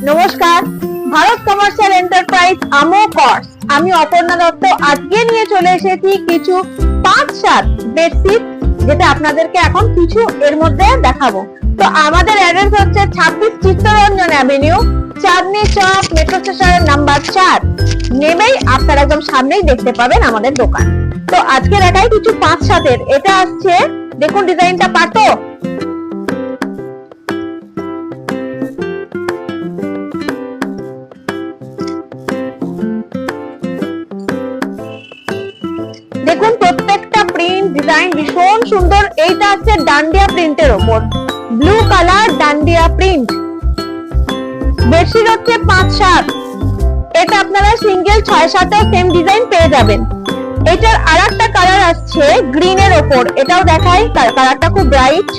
নমস্কার, Bharat commercial enterprise আমোকর্স, আমি অপর্ণা দত্ত আজকে নিয়ে চলে এসেছি কিছু 5-7 বেডশিট, যেটা আপনাদেরকে এখন কিছু এর মধ্যে দেখাবো। তো আমাদের অ্যাড্রেস হচ্ছে 26 চিত্তরঞ্জন অ্যাভিনিউ, চাঁদনি চক, মেট্রো স্টেশনের নাম্বার 4 নেমেই আপনারা একদম সামনেই দেখতে পাবেন আমাদের দোকান। তো আজকে দেখাই কিছু 5-7 এটা আসছে, দেখুন ডিজাইনটা পাতো। দেখুন প্রত্যেকটা প্রিন্ট ডিজাইন ভীষণ সুন্দর। এইটা আছে ডান্ডিয়া প্রিন্টের ওপর, blue colour dandiya print. Bedsheet হচ্ছে 5-7, এটা আপনারা সিঙ্গেল 6-7 সেম ডিজাইন পেয়ে যাবেন। এটার আরেকটা কালার আসছে গ্রিনের ওপর, এটাও দেখাই, কালারটা খুব ব্রাইট।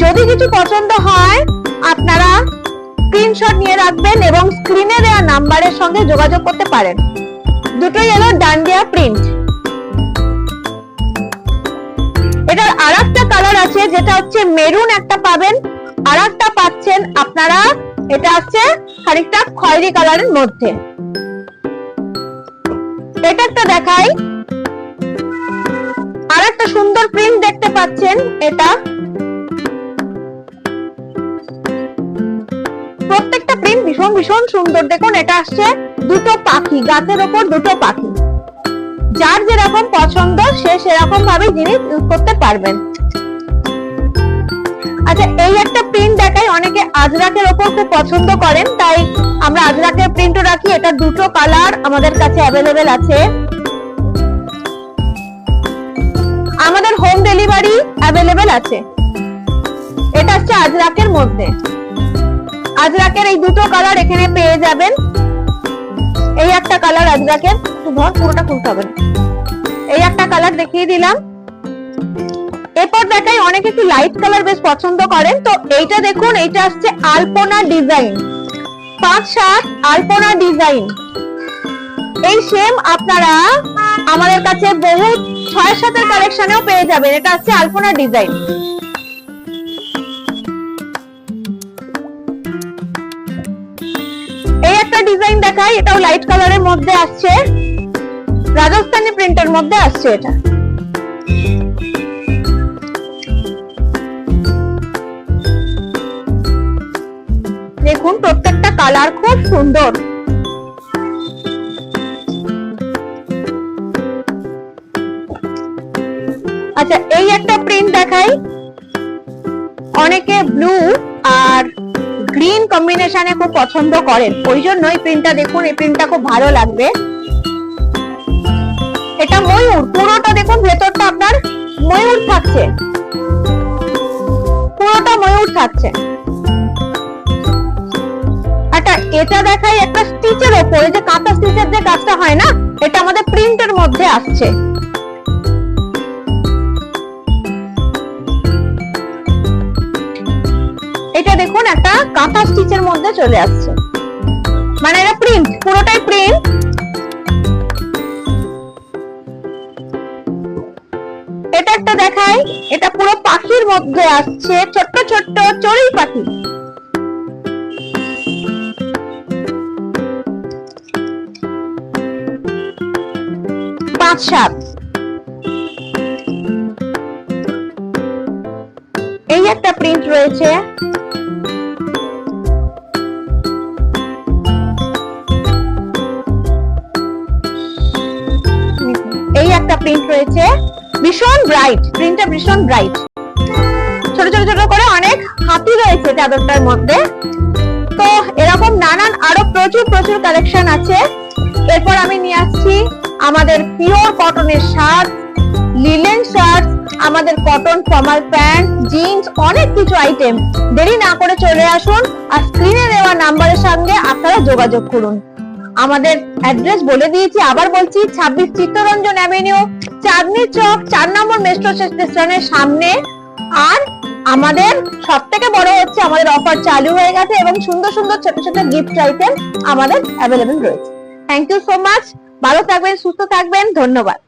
যদি কিছু পছন্দ হয় আপনারা স্ক্রিনশট নিয়ে রাখবেন এবং স্ক্রিনে দেওয়া নাম্বারের সঙ্গে যোগাযোগ করতে পারেন। দুটোই হলো ডান্ডিয়া প্রিন্ট। এটার আরেকটা কালার আছে যেটা হচ্ছে মেরুন, একটা পাবেন, আরেকটা পাচ্ছেন আপনারা এটা হচ্ছে খানিকটা খয়েরি কালারের মধ্যে। এটা একটা দেখাই, আরেকটা সুন্দর প্রিন্ট দেখতে পাচ্ছেন। এটা প্রত্যেকটা প্রিন্ট ভীষণ ভীষণ সুন্দর। দেখুন এটা আসছে দুটো পাখি, গাছের ওপর দুটো পাখি। যার যেরকম পছন্দ সে সেরকম ভাবে জিনিস ইউজ করতে পারবেন। আচ্ছা, এই একটা প্রিন্ট দেখাই, অনেকে আজরাকের ওপর খুব পছন্দ করেন, তাই আমরা আজরাকের প্রিন্টও রাখি। এটা দুটো কালার আমাদের কাছে অ্যাভেলেবেল আছে। আমাদের হোম ডেলিভারি অ্যাভেলেবেল আছে। এটা হচ্ছে আজরাকের মধ্যে, আজরাকের এই দুটো কালার এখানে পেয়ে যাবেন। এই একটা কালার আজরাকের, পুরোটা খুলতে হবে না, এই একটা কালার দেখিয়ে দিলাম। এরপর দেখাই, অনেকে একটু লাইট কালার বেশ পছন্দ করেন, তো এইটা দেখুন, এইটা আসছে আলপনা ডিজাইন, 5-7 আলপনা ডিজাইন। এই সেম আপনারা আমাদের কাছে বহু 6-7 কালেকশনেও পেয়ে যাবেন। এটা হচ্ছে আলপনা ডিজাইন। এই একটা ডিজাইন দেখাই, এটাও লাইট কালারের মধ্যে আসছে, রাজস্থানি প্রিন্টের মধ্যে আসছে। এটা দেখুন প্রত্যেকটা কালার খুব সুন্দর। আচ্ছা, এই একটা প্রিন্ট দেখাই, অনেকে ব্লু আর গ্রিন কম্বিনেশনে খুব পছন্দ করেন, ওই জন্য এই প্রিন্টটা দেখুন, এই প্রিন্টটা খুব ভালো লাগবে। এটা ময়ূর, পুরোটা দেখুন, ভেতরটা আপনার ময়ূর থাকছে, পুরোটা ময়ূর থাকছে। আচ্ছা, এটা দেখাই একটা স্টিচের ওপরে, যে কাঁথা স্টিচের যে কাজটা হয় না, এটা আমাদের প্রিন্টের মধ্যে আসছে। এটা দেখুন একটা কাঁথা স্টিচের মধ্যে চলে আসছে, মানে এটা প্রিন্ট, পুরোটাই প্রিন্ট। এটা একটা দেখাই, এটা পুরো পাখির মধ্যে আসছে, ছোট্ট ছোট্ট চড়ুই পাখি। এই একটা প্রিন্ট রয়েছে, এই একটা প্রিন্ট রয়েছে, ভীষণ ব্রাইট, প্রিন্টটা ভীষণ ব্রাইট। ছোট ছোট ছোট করে অনেক হাতি রয়েছে চাদরটার মধ্যে। তো এরকম নানান আরো প্রচুর প্রচুর কালেকশন আছে। এরপর আমি নিয়ে আসছি আমাদের পিওর কটনের শার্ট, লিলেন শার্ট, আমাদের কটন ফর্মাল প্যান্ট, জিন্স, অনেক কিছু আইটেম। দেরি না করে চলে আসুন আর স্ক্রিনে দেওয়া নাম্বারের সঙ্গে আপনারা যোগাযোগ করুন। আমাদের অ্যাড্রেস বলে দিয়েছি, আবার বলছি, 26 চিত্তরঞ্জন অ্যাভিনিউ, চাঁদনি চক, 4 নম্বর মেট্রো স্টেশনের সামনে। আর আমাদের সব থেকে বড় হচ্ছে আমাদের অফার চালু হয়ে গেছে এবং সুন্দর সুন্দর ছোট ছোট গিফট আইটেম আমাদের অ্যাভেলেবেল রয়েছে। থ্যাংক ইউ সো মাচ, ভালো থাকবেন, সুস্থ থাকবেন, ধন্যবাদ।